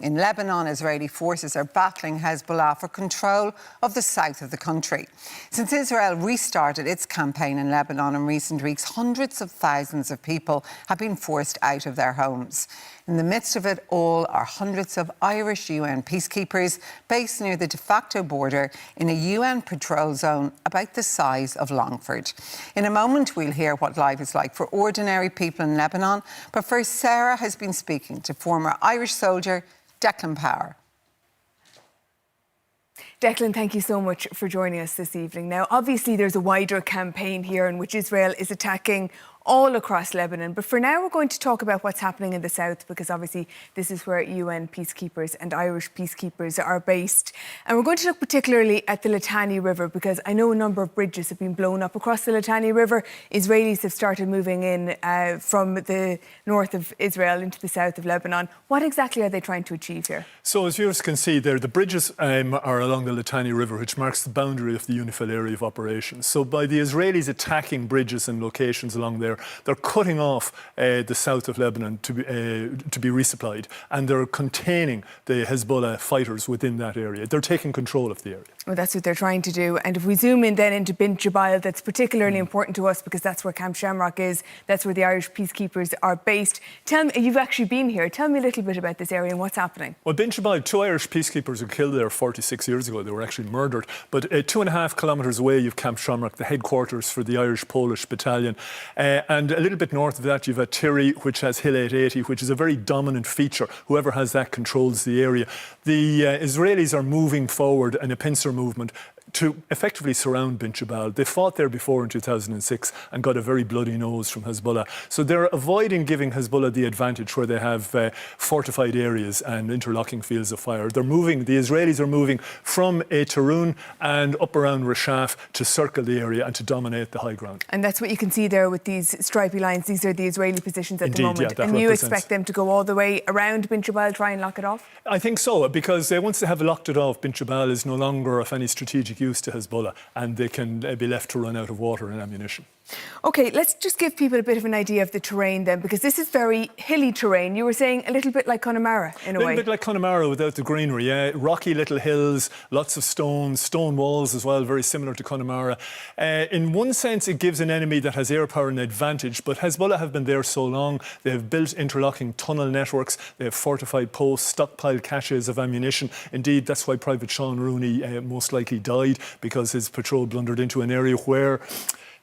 In Lebanon, Israeli forces are battling Hezbollah for control of the south of the country. Since Israel restarted its campaign in Lebanon in recent weeks, hundreds of thousands of people have been forced out of their homes. In the midst of it all are hundreds of Irish UN peacekeepers based near the de facto border in a UN patrol zone about the size of Longford. In a moment, we'll hear what life is like for ordinary people in Lebanon. But first, Sarah has been speaking to former Irish soldier Declan Power. Declan, thank you so much for joining us this evening. Now, obviously, there's a wider campaign here in which Israel is attacking all across Lebanon. But for now, we're going to talk about what's happening in the south, because obviously this is where UN peacekeepers and Irish peacekeepers are based. And we're going to look particularly at the Litani River, because I know a number of bridges have been blown up across the Litani River. Israelis have started moving in from the north of Israel into the south of Lebanon. What exactly are they trying to achieve here? So as viewers can see there, the bridges are along the Litani River, which marks the boundary of the UNIFIL area of operations. So by the Israelis attacking bridges and locations along there, they're cutting off the south of Lebanon to be resupplied, and they're containing the Hezbollah fighters within that area. They're taking control of the area. Well, that's what they're trying to do. And if we zoom in then into Bint Jabal, that's particularly important to us because that's where Camp Shamrock is. That's where the Irish peacekeepers are based. Tell me, you've actually been here. Tell me a little bit about this area and what's happening. Well, Bint Jabal, 2 Irish peacekeepers were killed there 46 years ago. They were actually murdered. But 2.5 kilometres away, you've Camp Shamrock, the headquarters for the Irish-Polish battalion. And a little bit north of that, you've got Tiri, which has Hill 880, which is a very dominant feature. Whoever has that controls the area. The Israelis are moving forward in a pincer movement to effectively surround Bint Jabal. They fought there before in 2006 and got a very bloody nose from Hezbollah. So they're avoiding giving Hezbollah the advantage where they have fortified areas and interlocking fields of fire. They're moving, the Israelis are moving from Taroun and up around Rashaf to circle the area and to dominate the high ground. And that's what you can see there with these stripy lines. These are the Israeli positions at the moment. Yeah, and you expect them to go all the way around Bint Jabal, try and lock it off? I think so, because once they have locked it off, Bint Jabal is no longer of any strategic use to Hezbollah, and they can be left to run out of water and ammunition. OK, let's just give people a bit of an idea of the terrain then, because this is very hilly terrain. You were saying a little bit like Connemara in a way. A little bit like Connemara without the greenery, yeah. Rocky little hills, lots of stones, stone walls as well, very similar to Connemara. In one sense, it gives an enemy that has air power an advantage, but Hezbollah have been there so long. They have built interlocking tunnel networks, they have fortified posts, stockpiled caches of ammunition. Indeed, that's why Private Sean Rooney most likely died, because his patrol blundered into an area where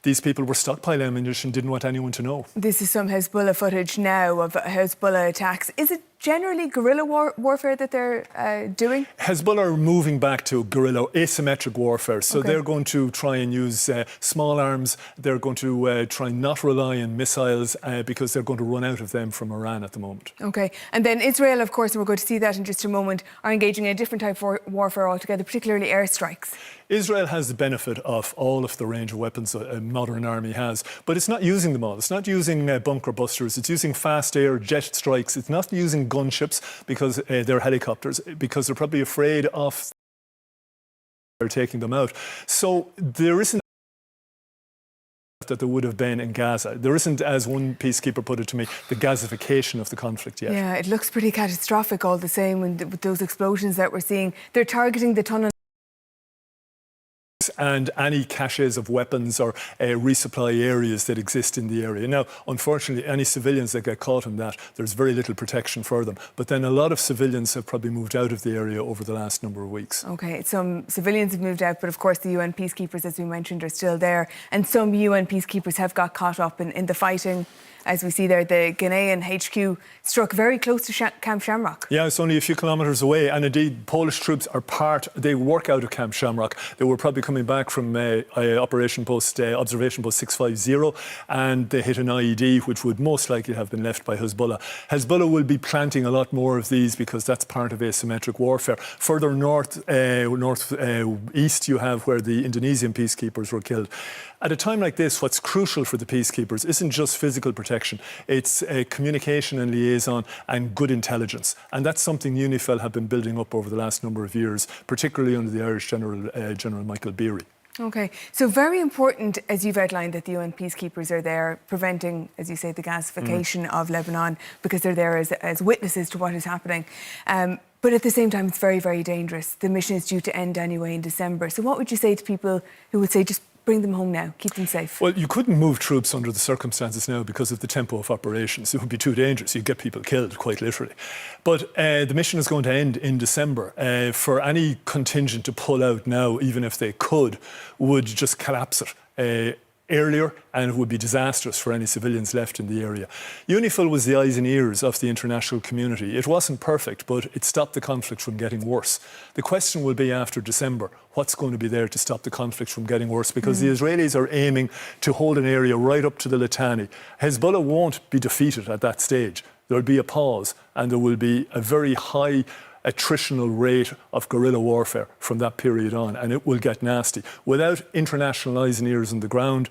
these people were stockpiling ammunition, didn't want anyone to know. This is some Hezbollah footage now of Hezbollah attacks. Is it generally guerrilla warfare that they're doing? Hezbollah are moving back to guerrilla, asymmetric warfare. So they're going to try and use small arms. They're going to try and not rely on missiles because they're going to run out of them from Iran at the moment. OK. And then Israel, of course, and we're going to see that in just a moment, are engaging in a different type of warfare altogether, particularly airstrikes. Israel has the benefit of all of the range of weapons a modern army has, but it's not using them all. It's not using bunker busters. It's using fast air jet strikes. It's not using gunships because they're helicopters, because they're probably afraid of they're taking them out. So there isn't that there would have been in Gaza. There isn't, as one peacekeeper put it to me, the Gazification of the conflict yet. Yeah, it looks pretty catastrophic all the same with those explosions that we're seeing. They're targeting the tunnel and any caches of weapons or resupply areas that exist in the area. Now, unfortunately, any civilians that get caught in that, there's very little protection for them. But then a lot of civilians have probably moved out of the area over the last number of weeks. OK, some civilians have moved out, but of course the UN peacekeepers, as we mentioned, are still there. And some UN peacekeepers have got caught up in the fighting. As we see there, the Ghanaian HQ struck very close to Camp Shamrock. Yeah, it's only a few kilometres away. And indeed, Polish troops are they work out of Camp Shamrock. They were probably coming back from observation post 650, and they hit an IED, which would most likely have been left by Hezbollah. Hezbollah will be planting a lot more of these because that's part of asymmetric warfare. Further northeast, you have where the Indonesian peacekeepers were killed. At a time like this, what's crucial for the peacekeepers isn't just physical protection, it's communication and liaison and good intelligence. And that's something UNIFIL have been building up over the last number of years, particularly under the Irish General Michael Beery. OK, so very important, as you've outlined, that the UN peacekeepers are there preventing, as you say, the gasification of Lebanon, because they're there as witnesses to what is happening. But at the same time, it's very, very dangerous. The mission is due to end anyway in December. So what would you say to people who would say just bring them home now, keep them safe? Well, you couldn't move troops under the circumstances now because of the tempo of operations. It would be too dangerous. You'd get people killed, quite literally. But the mission is going to end in December. For any contingent to pull out now, even if they could, would just collapse it earlier, and it would be disastrous for any civilians left in the area. UNIFIL was the eyes and ears of the international community. It wasn't perfect, but it stopped the conflict from getting worse. The question will be after December, what's going to be there to stop the conflict from getting worse? Because the Israelis are aiming to hold an area right up to the Litani. Hezbollah won't be defeated at that stage. There'll be a pause, and there will be a very high attritional rate of guerrilla warfare from that period on, and it will get nasty. Without international eyes and ears on the ground,